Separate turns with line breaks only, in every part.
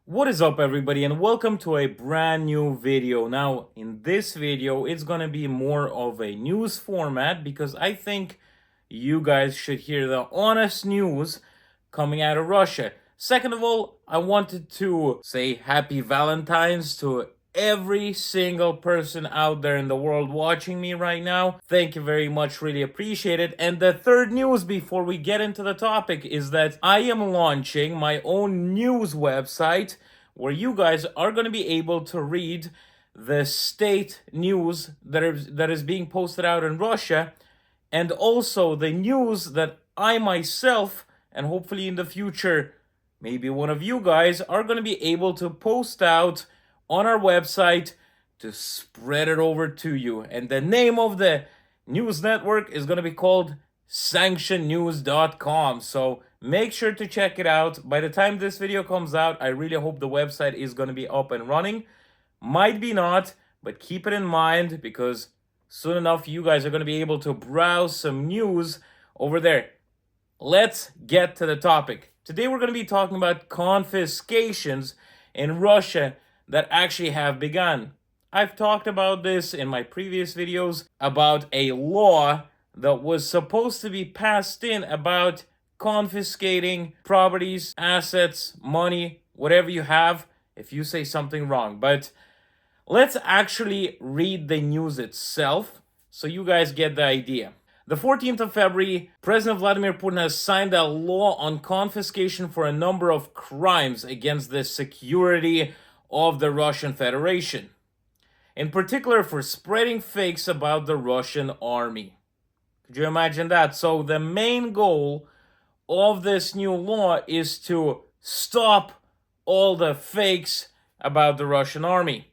What is up, everybody, and welcome to a brand new video. Now, in this video, it's going to be more of a news format because I think you guys should hear the honest news coming out of Russia. Second of all, I wanted to say happy Valentine's to every single person out there in the world watching me right now. Thank you very much, really appreciate it. And the third news before we get into the topic is that I am launching my own news website where you guys are going to be able to read the state news that is being posted out in Russia, and also the news that I myself, and hopefully in the future maybe one of you guys, are going to be able to post out on our website to spread it over to you. And the name of the news network is going to be called sanctionnews.com. So make sure to check it out. By the time this video comes out, I really hope the website is going to be up and running. Might be not, but keep it in mind because soon enough you guys are going to be able to browse some news over there. Let's get to the topic. Today we're going to be talking about confiscations in Russia that actually have begun. I've talked about this in my previous videos about a law that was supposed to be passed in about confiscating properties, assets, money, whatever you have if you say something wrong. But let's actually read the news itself so you guys get the idea. The 14th of February, President Vladimir Putin has signed a law on confiscation for a number of crimes against the security of the Russian Federation, in particular for spreading fakes about the Russian army. Could you imagine that? So the main goal of this new law is to stop all the fakes about the Russian army.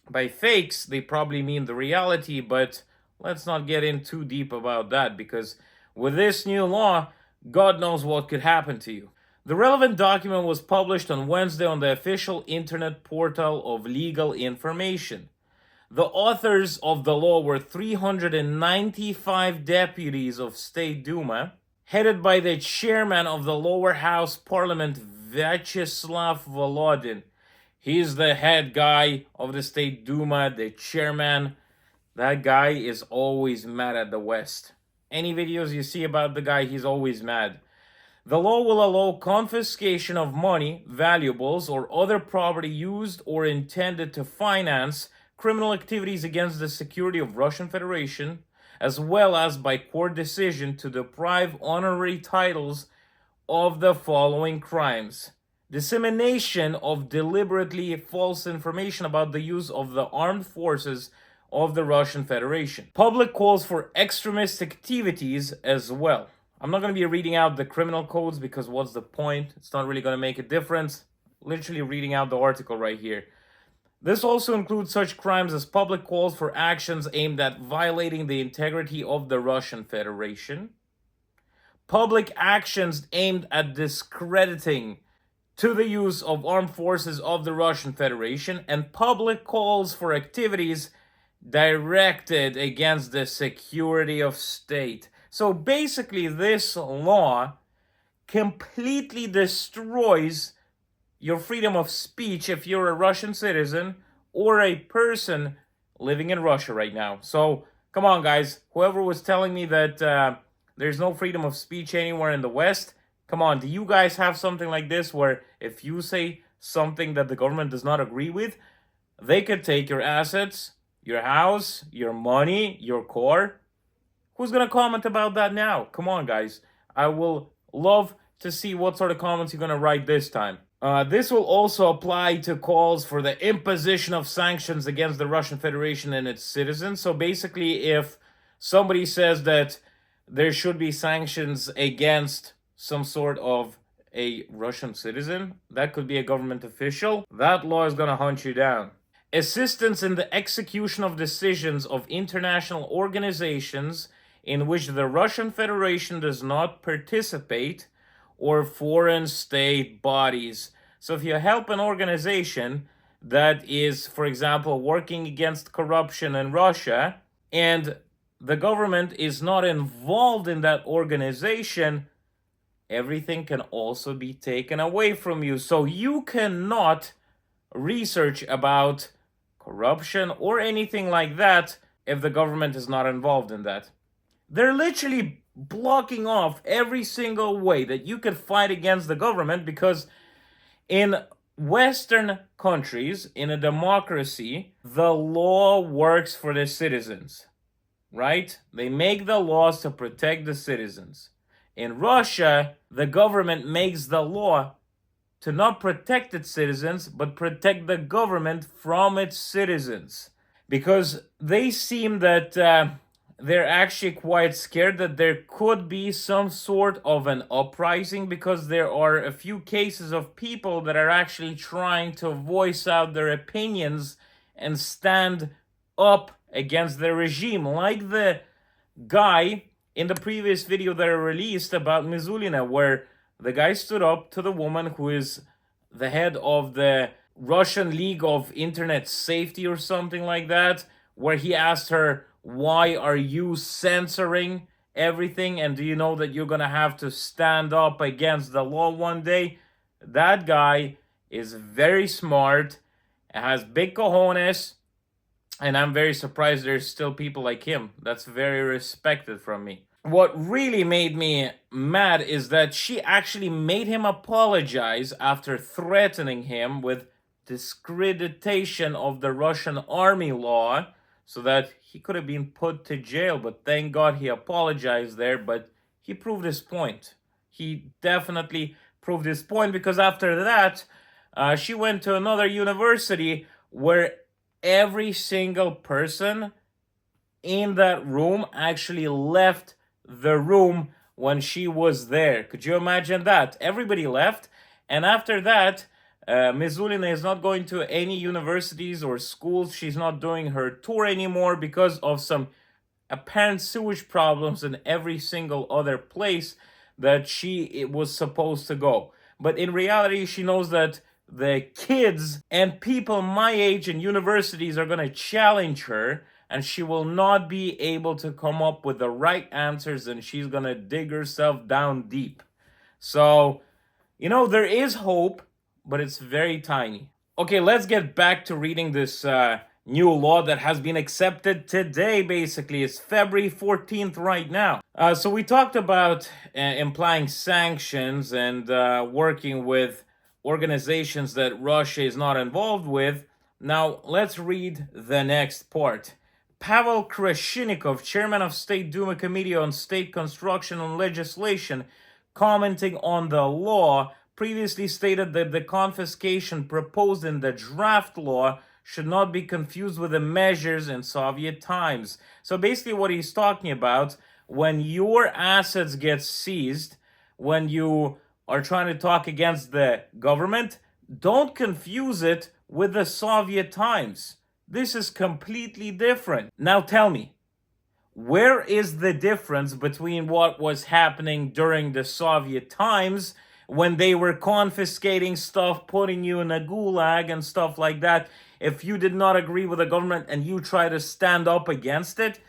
By fakes, they probably mean the reality, but let's not get in too deep about that because with this new law, God knows what could happen to you. The relevant document was published on Wednesday on the official internet portal of Legal Information. The authors of the law were 395 deputies of State Duma, headed by the chairman of the lower house parliament, Vyacheslav Volodin. He's the head guy of the State Duma, the chairman. That guy is always mad at the West. Any videos you see about the guy, he's always mad. The law will allow confiscation of money, valuables, or other property used or intended to finance criminal activities against the security of Russian Federation, as well as by court decision to deprive honorary titles of the following crimes: dissemination of deliberately false information about the use of the armed forces of the Russian Federation. Public calls for extremist activities as well. I'm not going to be reading out the criminal codes because what's the point? It's not really going to make a difference. Literally reading out the article right here. This also includes such crimes as public calls for actions aimed at violating the integrity of the Russian Federation, public actions aimed at discrediting to the use of armed forces of the Russian Federation, and public calls for activities directed against the security of state. So basically, this law completely destroys your freedom of speech if you're a Russian citizen or a person living in Russia right now. So come on, guys. Whoever was telling me that there's no freedom of speech anywhere in the West, come on. Do you guys have something like this where if you say something that the government does not agree with, they could take your assets, your house, your money, your car? Who's going to comment about that now? Come on, guys. I will love to see what sort of comments you're going to write this time. This will also apply to calls for the imposition of sanctions against the Russian Federation and its citizens. So basically, if somebody says that there should be sanctions against some sort of a Russian citizen, that could be a government official, that law is going to hunt you down. Assistance in the execution of decisions of international organizations in which the Russian Federation does not participate, or foreign state bodies. So if you help an organization that is, for example, working against corruption in Russia, and the government is not involved in that organization, everything can also be taken away from you. So you cannot research about corruption or anything like that if the government is not involved in that. They're literally blocking off every single way that you could fight against the government, because in Western countries, in a democracy, the law works for the citizens, right? They make the laws to protect the citizens. In Russia, the government makes the law to not protect its citizens, but protect the government from its citizens. Because they seem that they're actually quite scared that there could be some sort of an uprising, because there are a few cases of people that are actually trying to voice out their opinions and stand up against the regime, like the guy in the previous video that I released about Mizulina, where the guy stood up to the woman who is the head of the Russian League of Internet Safety or something like that, where he asked her, why are you censoring everything, and do you know that you're gonna have to stand up against the law one day? That guy is very smart, has big cojones, and I'm very surprised there's still people like him. That's very respected from me. What really made me mad is that she actually made him apologize after threatening him with discreditation of the Russian army law, so that he could have been put to jail. But thank God he apologized there, but he proved his point. He definitely proved his point, because after that, she went to another university where every single person in that room actually left the room when she was there. Could you imagine that? Everybody left, and after that, Mizulina is not going to any universities or schools. She's not doing her tour anymore because of some apparent sewage problems in every single other place that she was supposed to go. But in reality, she knows that the kids and people my age in universities are going to challenge her, and she will not be able to come up with the right answers, and she's going to dig herself down deep. So, there is hope, but it's very tiny. Okay, let's get back to reading this new law that has been accepted today. Basically, it's February 14th right now. So we talked about implying sanctions and working with organizations that Russia is not involved with. Now, let's read the next part. Pavel Krashenikov, chairman of State Duma Committee on State Construction and Legislation, commenting on the law, previously stated that the confiscation proposed in the draft law should not be confused with the measures in Soviet times. So basically what he's talking about, when your assets get seized, when you are trying to talk against the government, don't confuse it with the Soviet times. This is completely different. Now tell me, where is the difference between what was happening during the Soviet times, when they were confiscating stuff, putting you in a gulag and stuff like that, if you did not agree with the government and you try to stand up against it,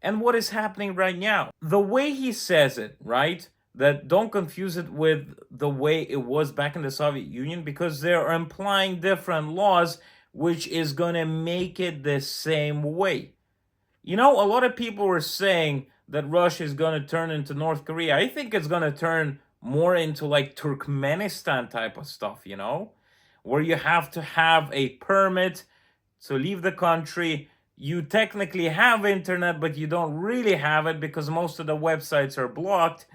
and what is happening right now? The way he says it, right? That don't confuse it with the way it was back in the Soviet Union, because they're implying different laws, which is going to make it the same way. A lot of people were saying that Russia is going to turn into North Korea. I think it's going to turn more into like Turkmenistan type of stuff, where you have to have a permit to leave the country. You technically have internet, but you don't really have it because most of the websites are blocked.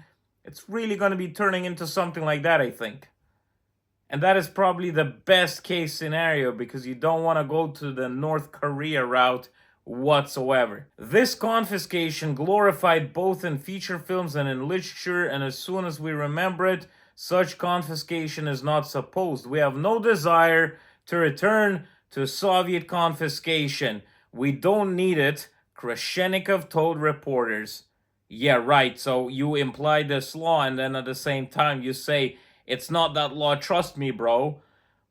It's really going to be turning into something like that, I think. And that is probably the best case scenario, because you don't want to go to the North Korea route whatsoever. This confiscation glorified both in feature films and in literature, and as soon as we remember it, such confiscation is not supposed. We have no desire to return to Soviet confiscation. We don't need it, Krashenikov told reporters. Yeah, right, so you imply this law, and then at the same time you say, it's not that law, trust me, bro,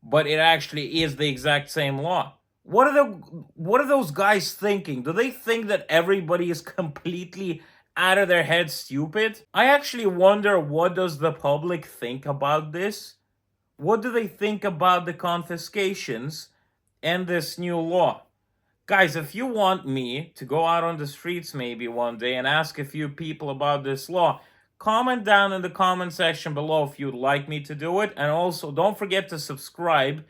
but it actually is the exact same law. What are those guys thinking? Do they think that everybody is completely out of their head stupid? I actually wonder, what does the public think about this? What do they think about the confiscations and this new law? Guys, if you want me to go out on the streets maybe one day and ask a few people about this law, comment down in the comment section below if you'd like me to do it. And also, don't forget to subscribe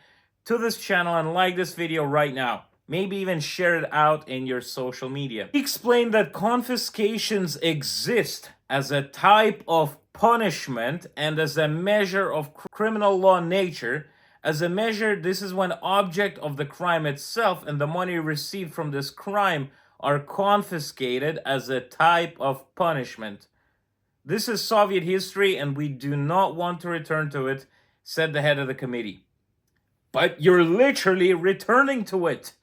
to this channel and like this video right now. Maybe even share it out in your social media. He explained that confiscations exist as a type of punishment and as a measure of criminal law nature. As a measure, this is when object of the crime itself and the money received from this crime are confiscated as a type of punishment. This is Soviet history and we do not want to return to it, said the head of the committee. But you're literally returning to it.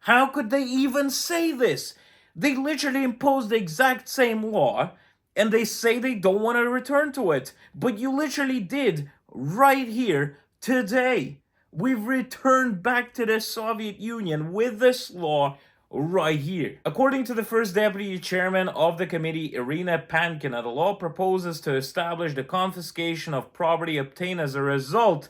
How could they even say this? They literally imposed the exact same law and they say they don't want to return to it. But you literally did right here today. We've returned back to the Soviet Union with this law right here. According to the first deputy chairman of the committee, Irina Pankina, the law proposes to establish the confiscation of property obtained as a result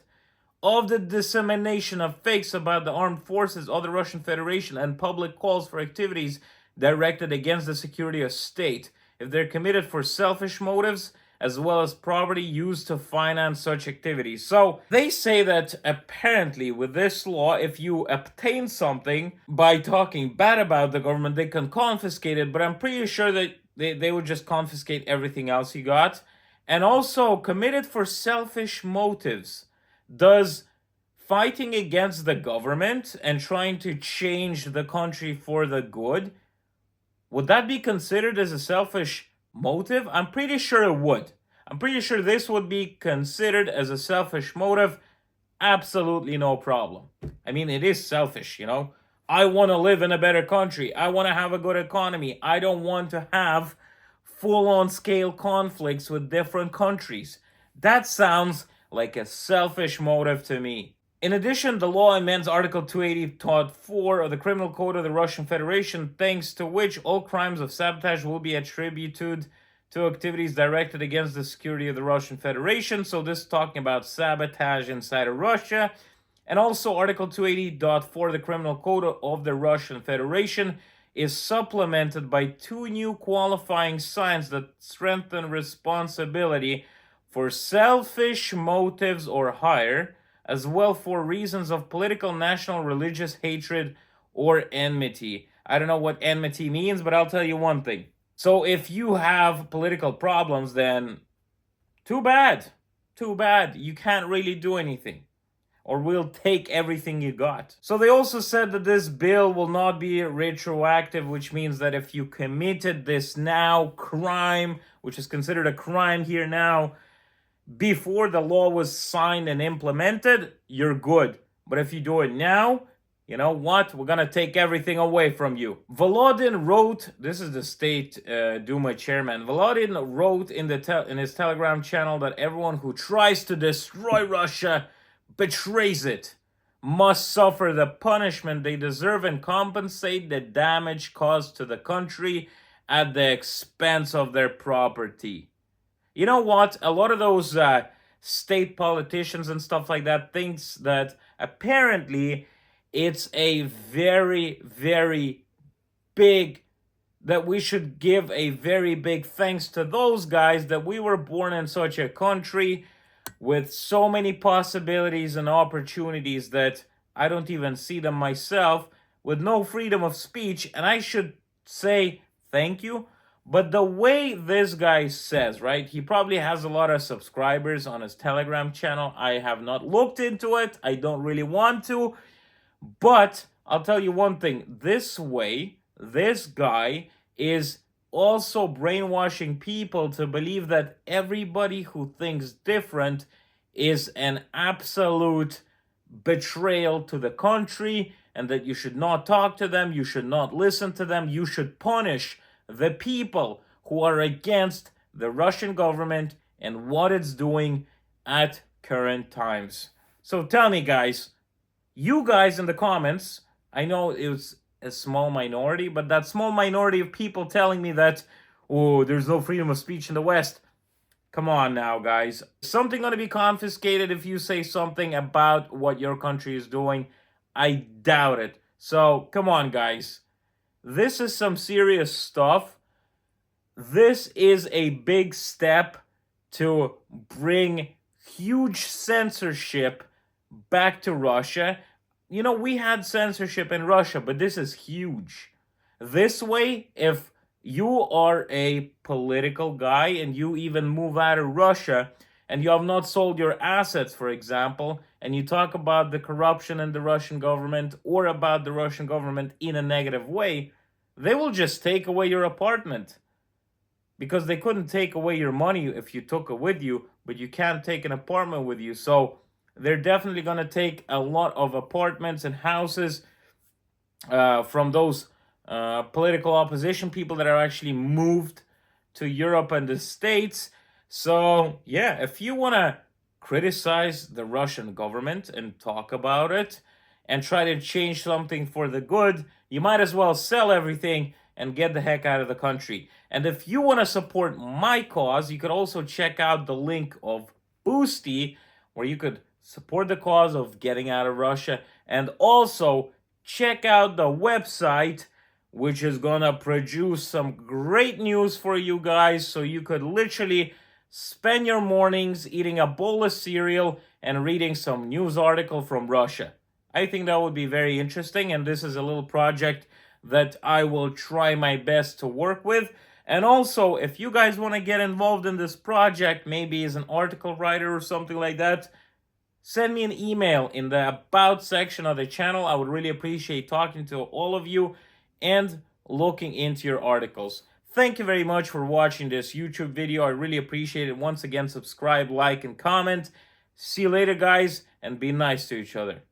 of the dissemination of fakes about the armed forces of the Russian Federation and public calls for activities directed against the security of state, if they're committed for selfish motives, as well as property used to finance such activities. So they say that apparently with this law, if you obtain something by talking bad about the government, they can confiscate it, but I'm pretty sure that they would just confiscate everything else you got. And also committed for selfish motives. Does fighting against the government and trying to change the country for the good, would that be considered as a selfish motive? I'm pretty sure it would. I'm pretty sure this would be considered as a selfish motive. Absolutely no problem. I mean, it is selfish, you know. I want to live in a better country. I want to have a good economy. I don't want to have full-on scale conflicts with different countries. That sounds like a selfish motive to me. In addition, the law amends Article 280.4 of the Criminal Code of the Russian Federation, thanks to which all crimes of sabotage will be attributed to activities directed against the security of the Russian Federation. So this is talking about sabotage inside of Russia. And also Article 280.4 of the Criminal Code of the Russian Federation is supplemented by two new qualifying signs that strengthen responsibility for selfish motives or higher, as well for reasons of political, national, religious hatred, or enmity. I don't know what enmity means, but I'll tell you one thing. So if you have political problems, then too bad. Too bad. You can't really do anything. Or we'll take everything you got. So they also said that this bill will not be retroactive, which means that if you committed this now crime, which is considered a crime here now, before the law was signed and implemented, you're good. But if you do it now, you know what? We're gonna take everything away from you. Volodin wrote, this is the State Duma chairman, Volodin wrote in his Telegram channel that everyone who tries to destroy Russia, betrays it, must suffer the punishment they deserve and compensate the damage caused to the country at the expense of their property. You know what? A lot of those state politicians and stuff like that thinks that apparently it's a very, very big, that we should give a very big thanks to those guys that we were born in such a country with so many possibilities and opportunities that I don't even see them myself, with no freedom of speech, and I should say thank you. But the way this guy says, right, he probably has a lot of subscribers on his Telegram channel. I have not looked into it. I don't really want to. But I'll tell you one thing. This way, this guy is also brainwashing people to believe that everybody who thinks different is an absolute betrayal to the country, and that you should not talk to them, you should not listen to them, you should punish the people who are against the Russian government and what it's doing at current times. So tell me, guys, you guys in the comments, I know it was a small minority, but that small minority of people telling me that oh, there's no freedom of speech in the West. Come on now, guys. Something gonna be confiscated if you say something about what your country is doing? I doubt it. So, come on, guys. This is some serious stuff. This is a big step to bring huge censorship back to Russia. You know, we had censorship in Russia, but this is huge. This way, if you are a political guy and you even move out of Russia and you have not sold your assets, for example, and you talk about the corruption in the Russian government or about the Russian government in a negative way, they will just take away your apartment. Because they couldn't take away your money if you took it with you, but you can't take an apartment with you. So they're definitely going to take a lot of apartments and houses from those political opposition people that are actually moved to Europe and the States. So, yeah, if you want to criticize the Russian government and talk about it and try to change something for the good, you might as well sell everything and get the heck out of the country. And if you want to support my cause, you could also check out the link of Boosty, where you could support the cause of getting out of Russia, and also check out the website, which is gonna produce some great news for you guys, so you could literally spend your mornings eating a bowl of cereal and reading some news article from Russia. I think that would be very interesting, and this is a little project that I will try my best to work with. And also, if you guys want to get involved in this project, maybe as an article writer or something like that, send me an email in the About section of the channel. I would really appreciate talking to all of you and looking into your articles. Thank you very much for watching this YouTube video. I really appreciate it. Once again, subscribe, like, and comment. See you later, guys, and be nice to each other.